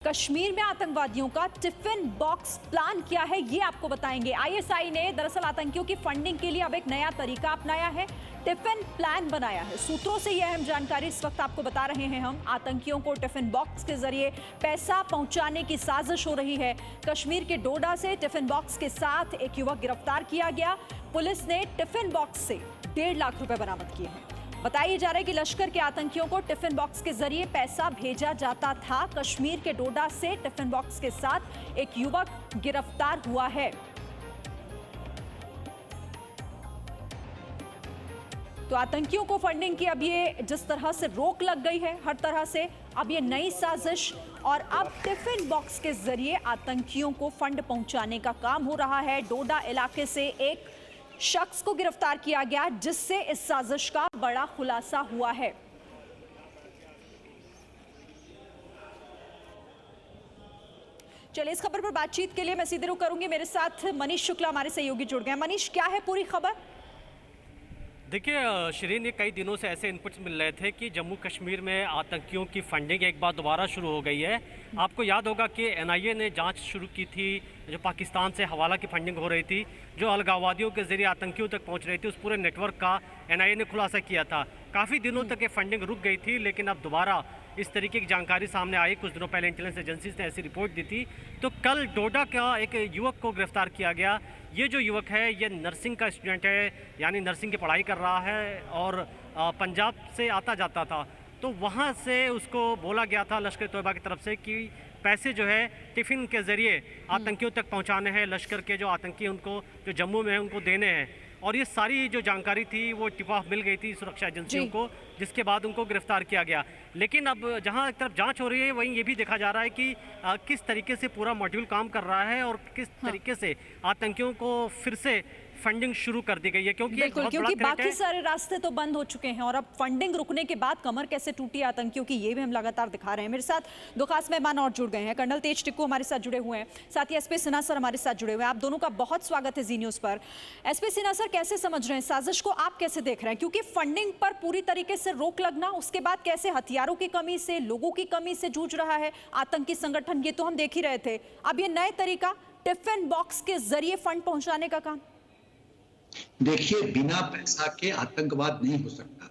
कश्मीर में आतंकवादियों का टिफिन बॉक्स प्लान किया है, ये आपको बताएंगे। आईएसआई ने दरअसल आतंकियों की फंडिंग के लिए अब एक नया तरीका अपनाया है, टिफिन प्लान बनाया है। सूत्रों से यह अहम जानकारी इस वक्त आपको बता रहे हैं हम। आतंकियों को टिफिन बॉक्स के जरिए पैसा पहुंचाने की साजिश हो रही है। कश्मीर के डोडा से टिफिन बॉक्स के साथ एक युवक गिरफ्तार किया गया। पुलिस ने टिफिन बॉक्स से 1.5 लाख रुपए बरामद किए हैं। बताया जा रहा है कि लश्कर के आतंकियों को टिफिन बॉक्स के जरिए पैसा भेजा जाता था। कश्मीर के डोडा से टिफिन बॉक्स के साथ एक युवक गिरफ्तार हुआ है। तो आतंकियों को फंडिंग की अब ये जिस तरह से रोक लग गई है हर तरह से, अब ये नई साजिश और अब टिफिन बॉक्स के जरिए आतंकियों को फंड पहुंचाने का काम हो रहा है। डोडा इलाके से एक शख्स को गिरफ्तार किया गया जिससे इस साजिश का बड़ा खुलासा हुआ है। चलिए, इस खबर पर बातचीत के लिए मैं सीधे रुख करूंगी। मेरे साथ मनीष शुक्ला हमारे सहयोगी जुड़ गए। मनीष, क्या है पूरी खबर? देखिए शिरीन, ये कई दिनों से ऐसे इनपुट्स मिल रहे थे कि जम्मू कश्मीर में आतंकियों की फंडिंग एक बार दोबारा शुरू हो गई है। आपको याद होगा कि एनआईए ने जांच शुरू की थी, जो पाकिस्तान से हवाला की फंडिंग हो रही थी, जो अलगाववादियों के जरिए आतंकियों तक पहुंच रही थी, उस पूरे नेटवर्क का एनआईए ने खुलासा किया था। काफ़ी दिनों तक ये फंडिंग रुक गई थी, लेकिन अब दोबारा इस तरीके की जानकारी सामने आई। कुछ दिनों पहले इंटेलिजेंस एजेंसीज ने ऐसी रिपोर्ट दी थी। तो कल डोडा का एक युवक को गिरफ्तार किया गया। ये जो युवक है ये नर्सिंग का स्टूडेंट है, यानी नर्सिंग की पढ़ाई कर रहा है और पंजाब से आता जाता था। तो वहाँ से उसको बोला गया था लश्कर तोयबा की तरफ से कि पैसे जो है टिफ़िन के ज़रिए आतंकियों तक पहुँचाने हैं। लश्कर के जो आतंकी उनको जो जम्मू में हैं उनको देने हैं। और ये सारी जो जानकारी थी वो टिप ऑफ मिल गई थी सुरक्षा एजेंसियों को, जिसके बाद उनको गिरफ्तार किया गया। लेकिन अब जहां एक तरफ जांच हो रही है, वहीं ये भी देखा जा रहा है कि किस तरीके से पूरा मॉड्यूल काम कर रहा है और किस तरीके से आतंकियों को फिर से फंडिंग शुरू कर दी गई है। क्योंकि बाकी सारे रास्ते तो बंद हो चुके हैं और अब फंडिंग रुकने के बाद कमर कैसे टूटी आतंकियों की, ये भी हम लगातार दिखा रहे हैं। मेरे साथ दो खास मेहमान और जुड़ गए हैं। कर्नल तेज टिक्कू हमारे साथ जुड़े हुए हैं, साथ ही एसपी सिन्हा सर हमारे साथ जुड़े हुए हैं। आप दोनों का बहुत स्वागत है जी न्यूज़ पर। एसपी सिन्हा सर, कैसे समझ रहे हैं साजिश को, आप कैसे देख रहे हैं? क्योंकि फंडिंग पर पूरी तरीके से रोक लगना, उसके बाद कैसे हथियारों की कमी से, लोगों की कमी से जूझ रहा है आतंकी संगठन, ये तो हम देख ही रहे थे। अब ये नए तरीका टिफिन बॉक्स के जरिए फंड पहुंचाने का काम। देखिए, बिना पैसा के आतंकवाद नहीं हो सकता।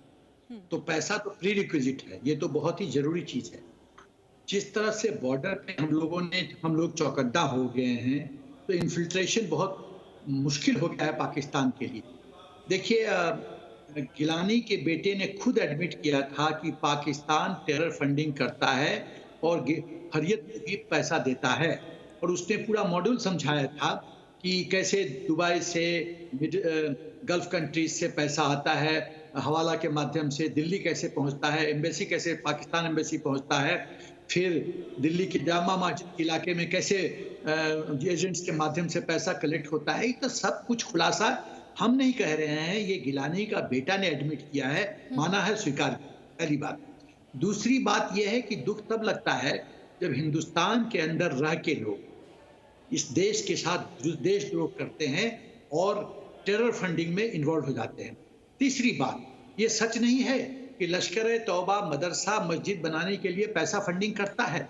तो पैसा तो प्री रिक्विजिट है, ये तो बहुत ही जरूरी चीज है। जिस तरह से बॉर्डर पे हम लोग चौकन्ना हो गए हैं, तो इन्फिल्ट्रेशन बहुत मुश्किल हो गया है पाकिस्तान के लिए। देखिए, गिलानी के बेटे ने खुद एडमिट किया था कि पाकिस्तान टेरर फंडिंग करता है और हरियत को भी पैसा देता है, और उसने पूरा मॉड्यूल समझाया था कि कैसे दुबई से गल्फ कंट्रीज से पैसा आता है, हवाला के माध्यम से दिल्ली कैसे पहुंचता है, एम्बेसी कैसे, पाकिस्तान एम्बेसी पहुंचता है, फिर दिल्ली के जामा मस्जिद इलाके में कैसे एजेंट्स के माध्यम से पैसा कलेक्ट होता है। ये तो सब कुछ खुलासा हम नहीं कह रहे हैं, ये गिलानी का बेटा ने एडमिट किया है, माना है, स्वीकार। पहली बात। दूसरी बात यह है कि दुख तब लगता है जब हिंदुस्तान के अंदर रह के लोग इस देश के साथ देशद्रोह करते हैं और टेरर फंडिंग में इन्वॉल्व हो जाते हैं। तीसरी बात, ये सच नहीं है कि लश्कर तौबा मदरसा मस्जिद बनाने के लिए पैसा फंडिंग करता है।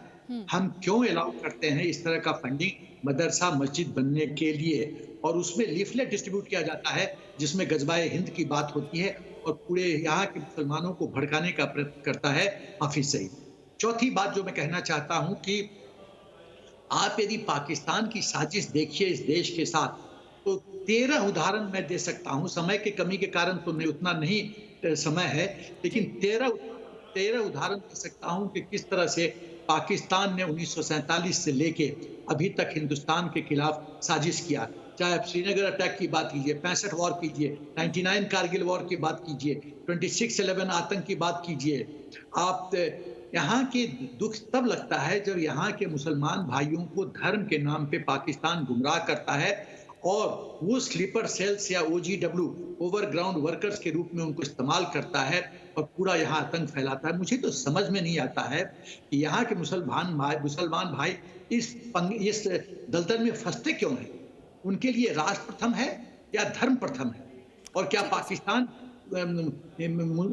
हम क्यों अलाउ करते हैं इस तरह का फंडिंग मदरसा मस्जिद बनने के लिए, और उसमें लीफलेट डिस्ट्रीब्यूट किया जाता है जिसमें गजबाए हिंद की बात होती है और पूरे यहाँ के मुसलमानों को भड़काने का प्रयत्न करता है हाफिज सईद। चौथी बात जो मैं कहना चाहता हूँ कि आप यदि पाकिस्तान की साजिश देखिए इस देश के साथ, तो 13 उदाहरण मैं दे सकता हूं। समय की कमी के कारण तो उतना नहीं समय है, लेकिन 13 उदाहरण दे सकता हूं कि किस तरह से पाकिस्तान ने 1947 से लेके अभी तक हिंदुस्तान के खिलाफ साजिश किया। चाहे आप श्रीनगर अटैक की बात कीजिए, 65 वॉर कीजिए, 99 कारगिल वॉर की बात कीजिए, 26/11 आतंक की बात कीजिए। आप यहाँ के दुख तब लगता है जब यहाँ के मुसलमान भाइयों को धर्म के नाम पे पाकिस्तान गुमराह करता है और वो स्लीपर सेल्स या OGW ओवरग्राउंड वर्कर्स के रूप में उनको इस्तेमाल करता है और पूरा यहाँ आतंक फैलाता है। मुझे तो समझ में नहीं आता है कि यहाँ के मुसलमान भाई इस दलदल में फंसते क्यों हैं। उनके लिए राष्ट्र प्रथम है या धर्म प्रथम है? और क्या पाकिस्तान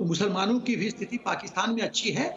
मुसलमानों की भी स्थिति पाकिस्तान में अच्छी है?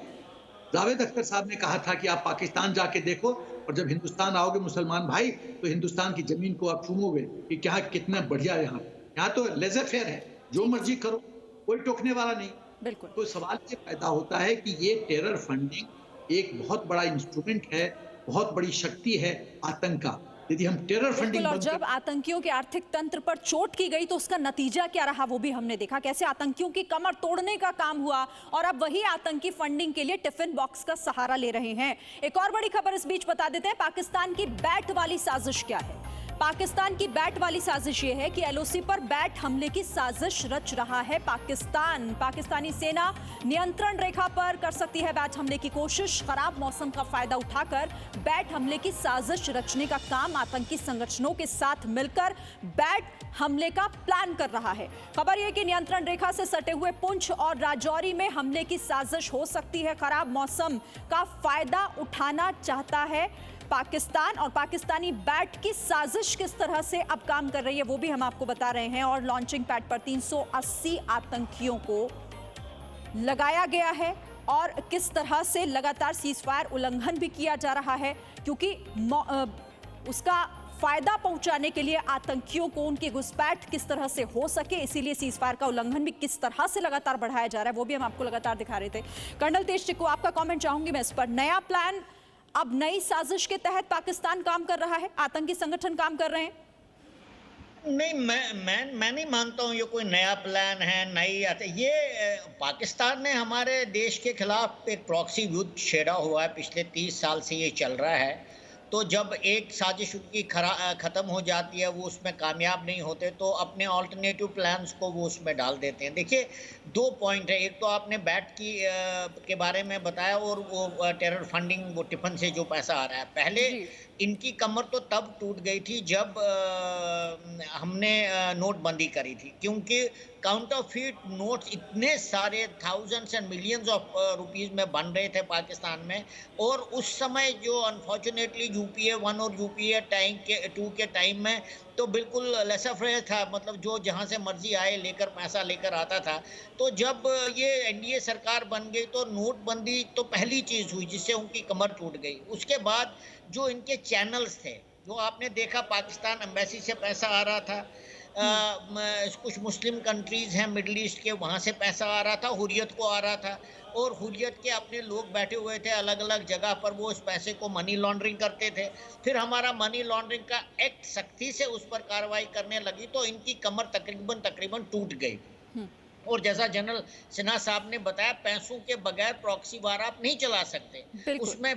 जावेद अख्तर साहब ने कहा था कि आप पाकिस्तान जाके देखो और जब हिंदुस्तान आओगे मुसलमान भाई तो हिंदुस्तान की जमीन को आप चूमोगे कि क्या कितना बढ़िया है। यहाँ तो लेज़र फेयर है, जो मर्जी करो, कोई टोकने वाला नहीं। बिल्कुल। तो सवाल ये पैदा होता है कि ये टेरर फंडिंग एक बहुत बड़ा इंस्ट्रूमेंट है, बहुत बड़ी शक्ति है आतंक का। यदि हम टेरर फंडिंग और जब आतंकियों के आर्थिक तंत्र पर चोट की गई तो उसका नतीजा क्या रहा वो भी हमने देखा, कैसे आतंकियों की कमर तोड़ने का काम हुआ और अब वही आतंकी फंडिंग के लिए टिफिन बॉक्स का सहारा ले रहे हैं। एक और बड़ी खबर इस बीच बता देते हैं, पाकिस्तान की बैट वाली साजिश क्या है। पाकिस्तान की बैट वाली साजिश ये है कि एलओसी पर बैट हमले की साजिश रच रहा है पाकिस्तान। पाकिस्तानी सेना नियंत्रण रेखा पर कर सकती है बैट हमले की कोशिश। खराब मौसम का फायदा उठाकर बैट हमले की साजिश रचने का काम आतंकी संगठनों के साथ मिलकर बैट हमले का प्लान कर रहा है। खबर यह कि नियंत्रण रेखा से सटे हुए पुंछ और राजौरी में हमले की साजिश हो सकती है। खराब मौसम का फायदा उठाना चाहता है पाकिस्तान और पाकिस्तानी बैट की साजिश किस तरह से अब काम कर रही है वो भी हम आपको बता रहे हैं। और लॉन्चिंग पैड पर 380 आतंकियों को लगाया गया है और किस तरह से लगातार सीजफायर उल्लंघन भी किया जा रहा है, क्योंकि उसका फायदा पहुंचाने के लिए आतंकियों को उनकी घुसपैठ किस तरह से हो सके, इसीलिए सीजफायर का उल्लंघन भी किस तरह से लगातार बढ़ाया जा रहा है वो भी हम आपको लगातार दिखा रहे थे। कर्नल तेज टिक्कू, आपका कमेंट चाहूंगी मैं इस पर। नया प्लान, अब नई साजिश के तहत पाकिस्तान काम कर रहा है, आतंकी संगठन काम कर रहे हैं? नहीं, मैं नहीं मानता हूँ ये कोई नया प्लान है, ये पाकिस्तान ने हमारे देश के खिलाफ एक प्रॉक्सी युद्ध छेड़ा हुआ है, पिछले 30 साल से ये चल रहा है। तो जब एक साजिश उनकी ख़त्म हो जाती है, वो उसमें कामयाब नहीं होते, तो अपने ऑल्टरनेटिव प्लान्स को वो उसमें डाल देते हैं। देखिए, 2 पॉइंट है। एक तो आपने बैट के बारे में बताया और वो टेरर फंडिंग, वो टिफिन से जो पैसा आ रहा है। पहले इनकी कमर तो तब टूट गई थी जब हमने नोटबंदी करी थी, क्योंकि काउंटरफीट नोट्स इतने सारे thousands and millions of rupees में बन रहे थे पाकिस्तान में। और उस समय जो अनफॉर्चुनेटली यूपीए 1 और यूपीए 2 के टाइम में तो बिल्कुल लेसर फेयर था, मतलब जो जहां से मर्जी आए लेकर पैसा लेकर आता था। तो जब ये एनडीए सरकार बन गई तो नोटबंदी तो पहली चीज़ हुई जिससे उनकी कमर टूट गई। उसके बाद जो इनके चैनल्स थे, जो आपने देखा, पाकिस्तान एम्बेसी से पैसा आ रहा था, कुछ मुस्लिम कंट्रीज़ हैं मिडल ईस्ट के, वहाँ से पैसा आ रहा था, हुर्रियत को आ रहा था, और हुर्रियत के अपने लोग बैठे हुए थे अलग अलग जगह पर, वो इस पैसे को मनी लॉन्ड्रिंग करते थे। फिर हमारा मनी लॉन्ड्रिंग का एक्ट सख्ती से उस पर कार्रवाई करने लगी तो इनकी कमर तकरीबन टूट गई। और जैसा जनरल सिन्हा साहब ने बताया, पैसों के बगैर प्रॉक्सी वार आप नहीं चला सकते। उसमें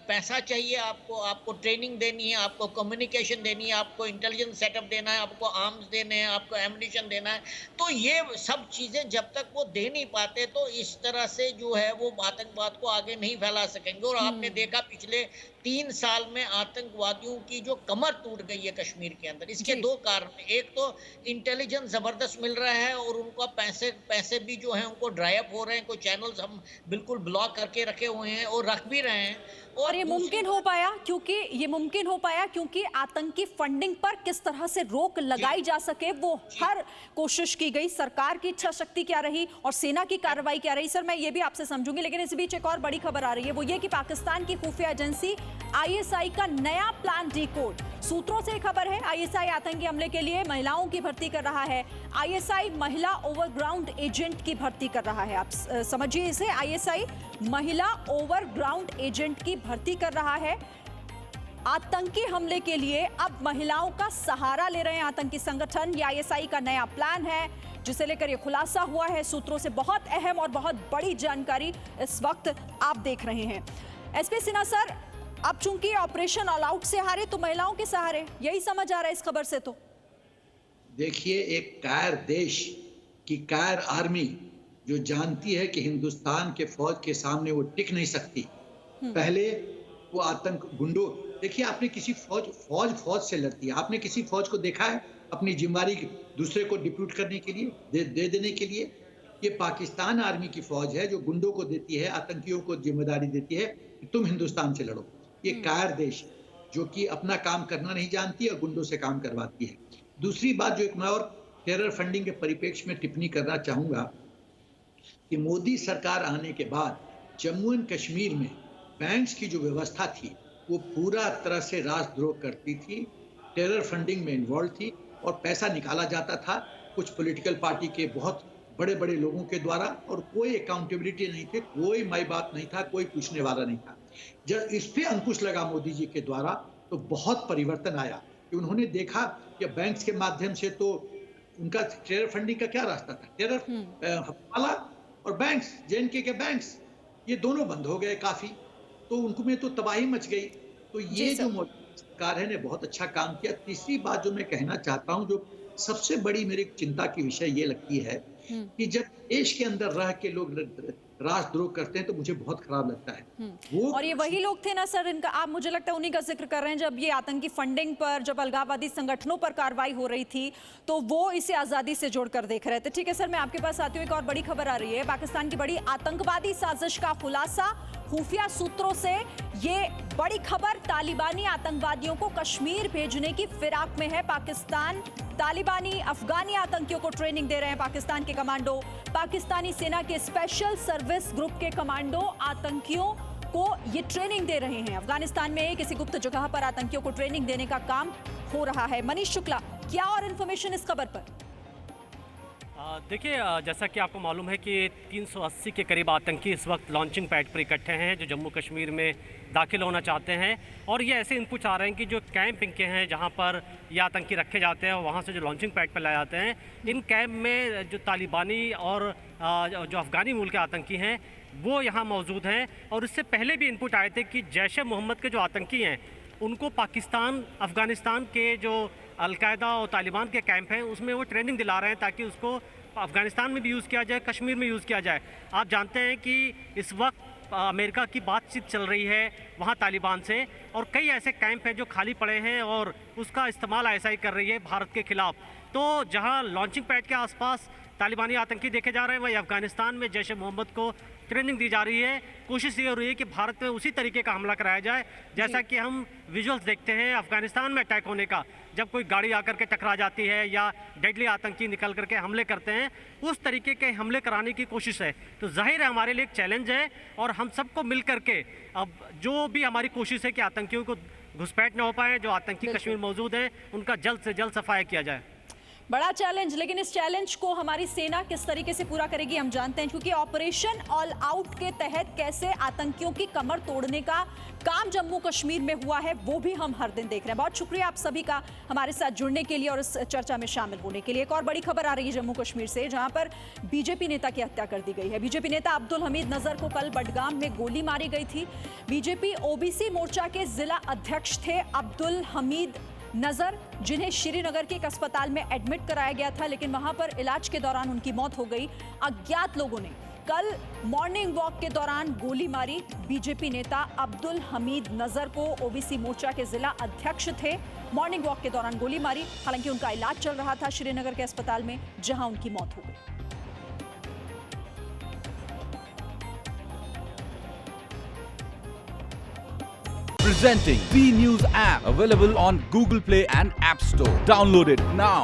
पैसा चाहिए, आपको ट्रेनिंग देनी है, आपको कम्युनिकेशन देनी है, आपको इंटेलिजेंस सेटअप देना है, आपको आर्म्स देने हैं, आपको एम्युनिशन देना है। तो ये सब चीज़ें जब तक वो दे नहीं पाते तो इस तरह से जो है वो आतंकवाद को आगे नहीं फैला सकेंगे। और आपने देखा पिछले 3 साल में आतंकवादियों की जो कमर टूट गई है कश्मीर के अंदर, इसके 2 कारण। एक तो इंटेलिजेंस जबरदस्त मिल रहा है और उनका पैसे भी जो हैं उनको ड्राई अप हो रहे हैं। कोई चैनल्स हम बिल्कुल ब्लॉक करके रखे हुए हैं और रख भी रहे हैं। और ये मुमकिन हो पाया क्योंकि आतंकी फंडिंग पर किस तरह से रोक लगाई जा सके वो हर कोशिश की गई। सरकार की इच्छा शक्ति क्या रही और सेना की कार्रवाई क्या रही, सर मैं ये भी आपसे समझूंगी। लेकिन इस बीच एक और बड़ी खबर आ रही है, वो ये कि पाकिस्तान की खुफिया एजेंसी आईएसआई का नया प्लान डिकोड। सूत्रों से खबर है, आईएसआई आतंकी हमले के लिए महिलाओं की भर्ती कर रहा है। आईएसआई महिला ओवरग्राउंड एजेंट की भर्ती कर रहा है। आप समझिए इसे, आईएसआई महिला ओवरग्राउंड एजेंट की भर्ती कर रहा है। आतंकी हमले के लिए अब महिलाओं का सहारा ले रहे हैं आतंकी संगठन। ये आईएसआई का नया प्लान है जिसे लेकर ये खुलासा हुआ है। सूत्रों से बहुत अहम और बहुत बड़ी जानकारी इस वक्त आप देख रहे हैं। एसपी सिन्हा सर, अब चूंकि ऑपरेशन ऑल आउट से हारे तो महिलाओं के सहारे, यही समझ आ रहा है इस खबर से? तो देखिए, एक कायर देश की कायर आर्मी जो जानती है कि हिंदुस्तान के फौज के सामने वो टिक नहीं सकती, पहले वो आतंक गुंडों, देखिए आपने किसी फौज से लड़ती है, आपने किसी फौज को देखा है अपनी जिम्मेदारी दूसरे को डिप्यूट करने के लिए, दे देने के लिए? ये पाकिस्तान आर्मी की फौज है जो गुंडों को देती है, आतंकियों को जिम्मेदारी देती है कि तुम हिंदुस्तान से लड़ो। ये कायर देश जो कि अपना काम करना नहीं जानती और गुंडों से काम करवाती है। दूसरी बात जो एक मैं और टेरर फंडिंग के परिप्रेक्ष्य में टिप्पणी करना चाहूंगा कि मोदी सरकार आने के बाद जम्मू एंड कश्मीर में बैंक्स की जो व्यवस्था थी वो पूरा तरह से राजद्रोह करती थी, टेरर फंडिंग में इन्वॉल्व थी और पैसा निकाला जाता था कुछ पॉलिटिकल पार्टी के बहुत बड़े बड़े लोगों के द्वारा, और कोई अकाउंटेबिलिटी नहीं थी, कोई माई बाप नहीं था, कोई पूछने वाला नहीं था। जब इस पे अंकुश लगा मोदी जी के द्वारा तो बहुत परिवर्तन आया कि उन्होंने देखा कि बैंक्स के माध्यम से तो उनका टेरर फंडिंग का क्या रास्ता था, टेरर वाला और बैंक्स, जेएनके के बैंक्स, ये दोनों बंद हो गए काफी, तो उनको में तो तबाही मच गई। तो ये जो मोदी सरकार है ने बहुत अच्छा काम किया। तीसरी बात जो मैं कहना चाहता हूँ, जो सबसे बड़ी मेरी चिंता की विषय ये लगती है कि जब देश के अंदर रह के लोग राजद्रोह करते हैं तो मुझे बहुत खराब लगता है। वो और ये वही लोग थे ना सर, इनका आप मुझे लगता है उन्हीं का जिक्र कर रहे हैं, जब ये आतंकी फंडिंग पर, जब अलगाववादी संगठनों पर कार्रवाई हो रही थी तो वो इसे आजादी से जोड़कर देख रहे थे। ठीक है सर, मैं आपके पास आती हूँ। एक और बड़ी खबर आ रही है, पाकिस्तान की बड़ी आतंकवादी साजिश का खुलासा खुफिया सूत्रों से। ये बड़ी खबर, तालिबानी आतंकवादियों को कश्मीर भेजने की फिराक में है पाकिस्तान। तालिबानी अफगानी आतंकियों को ट्रेनिंग दे रहे हैं पाकिस्तान के कमांडो। पाकिस्तानी सेना के स्पेशल सर्विस ग्रुप के कमांडो आतंकियों को ये ट्रेनिंग दे रहे हैं। अफगानिस्तान में किसी गुप्त जगह पर आतंकियों को ट्रेनिंग देने का काम हो रहा है। मनीष शुक्ला, क्या और इन्फॉर्मेशन इस खबर पर? देखिए, जैसा कि आपको मालूम है कि 380 के करीब आतंकी इस वक्त लॉन्चिंग पैड पर इकट्ठे हैं जो जम्मू कश्मीर में दाखिल होना चाहते हैं। और ये ऐसे इनपुट आ रहे हैं कि जो कैंप इनके हैं जहां पर ये आतंकी रखे जाते हैं और वहां से जो लॉन्चिंग पैड पर लाए जाते हैं, इन कैंप में जो तालिबानी और जो अफ़गानी मूल के आतंकी हैं वो यहाँ मौजूद हैं। और इससे पहले भी इनपुट आए थे कि जैश ए मोहम्मद के जो आतंकी हैं उनको पाकिस्तान, अफ़गानिस्तान के जो अलकायदा और तालिबान के कैंप हैं उसमें वो ट्रेनिंग दिला रहे हैं ताकि उसको अफ़गानिस्तान में भी यूज़ किया जाए, कश्मीर में यूज़ किया जाए। आप जानते हैं कि इस वक्त अमेरिका की बातचीत चल रही है वहाँ तालिबान से, और कई ऐसे कैंप हैं जो खाली पड़े हैं और उसका इस्तेमाल ISI कर रही है भारत के खिलाफ। तो जहाँ लॉन्चिंग पैड के आसपास तालिबानी आतंकी देखे जा रहे हैं वहीं अफ़गानिस्तान में जैश ए मोहम्मद को ट्रेनिंग दी जा रही है। कोशिश ये हो रही है कि भारत में उसी तरीके का हमला कराया जाए जैसा कि हम विजुअल्स देखते हैं अफ़गानिस्तान में अटैक होने का, जब कोई गाड़ी आकर के टकरा जाती है या डेडली आतंकी निकल करके हमले करते हैं, उस तरीके के हमले कराने की कोशिश है। तो जाहिर है हमारे लिए एक चैलेंज है और हम सबको मिल करके अब जो भी हमारी कोशिश है कि आतंकियों को घुसपैठ न हो पाए, जो आतंकी कश्मीर मौजूद हैं उनका जल्द से जल्द सफाया किया जाए। बड़ा चैलेंज, लेकिन इस चैलेंज को हमारी सेना किस तरीके से पूरा करेगी हम जानते हैं, क्योंकि ऑपरेशन ऑल आउट के तहत कैसे आतंकियों की कमर तोड़ने का काम जम्मू कश्मीर में हुआ है वो भी हम हर दिन देख रहे हैं। बहुत शुक्रिया आप सभी का हमारे साथ जुड़ने के लिए और इस चर्चा में शामिल होने के लिए। एक और बड़ी खबर आ रही है जम्मू कश्मीर से, जहां पर बीजेपी नेता की हत्या कर दी गई है। बीजेपी नेता अब्दुल हमीद नजर को कल बडगाम में गोली मारी गई थी। बीजेपी OBC मोर्चा के जिला अध्यक्ष थे अब्दुल हमीद नजर, जिन्हें श्रीनगर के एक अस्पताल में एडमिट कराया गया था, लेकिन वहां पर इलाज के दौरान उनकी मौत हो गई। अज्ञात लोगों ने कल मॉर्निंग वॉक के दौरान गोली मारी। बीजेपी नेता अब्दुल हमीद नजर को OBC मोर्चा के जिला अध्यक्ष थे, मॉर्निंग वॉक के दौरान गोली मारी। हालांकि उनका इलाज चल रहा था श्रीनगर के अस्पताल में, जहां उनकी मौत हो गई। Presenting B News app, available on Google Play and App Store. Download it now.